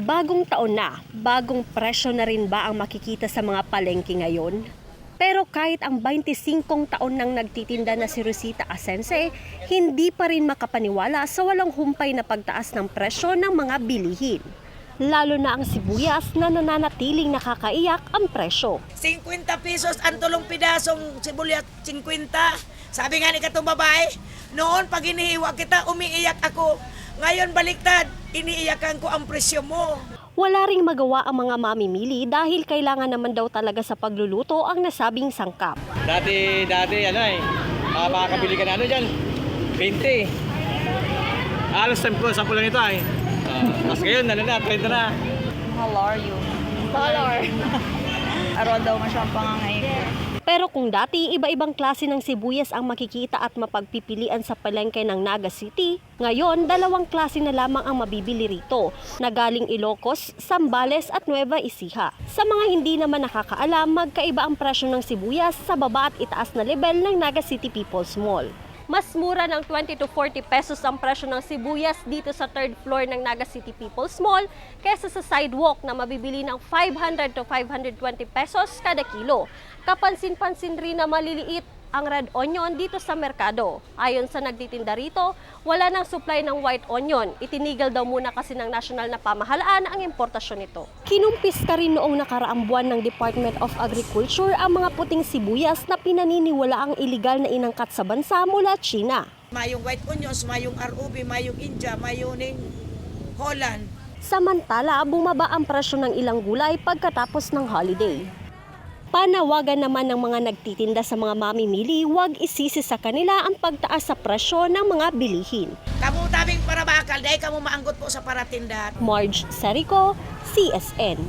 Bagong taon na, bagong presyo na rin ba ang makikita sa mga palengke ngayon? Pero kahit ang 25 taon nang nagtitinda na si Rosita Asense, hindi pa rin makapaniwala sa walang humpay na pagtaas ng presyo ng mga bilihin. Lalo na ang sibuyas na nananatiling nakakaiyak ang presyo. 50 pesos ang tulong pidasong sibuyas, 50. Sabi nga ni katong babae, noon pag inihiwa kita, umiiyak ako. Ngayon baliktad, iniiyakan ko ang presyo mo. Wala ring magawa ang mga mamimili dahil kailangan naman daw talaga sa pagluluto ang nasabing sangkap. Dati makakabili ka na dyan, 20. Alos 10 lang ito ay. Tapos ngayon, 30 na. Color yun. Color. Araw daw nga siyang pangangailangan. Pero kung dati iba-ibang klase ng sibuyas ang makikita at mapagpipilian sa palengke ng Naga City, ngayon 2 klase na lamang ang mabibili rito na galing Ilocos, Zambales at Nueva Ecija. Sa mga hindi naman nakakaalam, magkaiba ang presyo ng sibuyas sa baba at itaas na level ng Naga City People's Mall. Mas mura ng 20 to 40 pesos ang presyo ng sibuyas dito sa 3rd floor ng Naga City People's Mall kaysa sa sidewalk na mabibili ng 500 to 520 pesos kada kilo. Kapansin-pansin rin na maliliit ang red onion dito sa merkado. Ayon sa nagtitinda rito, wala nang supply ng white onion. Itinigil daw muna kasi ng nasyonal na pamahalaan ang importasyon nito. Kinumpis ka rin noong nakaraang buwan ng Department of Agriculture ang mga puting sibuyas na pinaniniwala ang iligal na inangkat sa bansa mula China. Mayong white onions, mayong ROB, mayong India, mayong Holland. Samantala, bumaba ang presyo ng ilang gulay pagkatapos ng holiday. Panawagan naman ng mga nagtitinda sa mga mamimili, huwag isisi sa kanila ang pagtaas sa presyo ng mga bilihin. Kamu tabing para bakal, dahil kamu maanggot po sa paratindahan. Marge Sarico, CSN.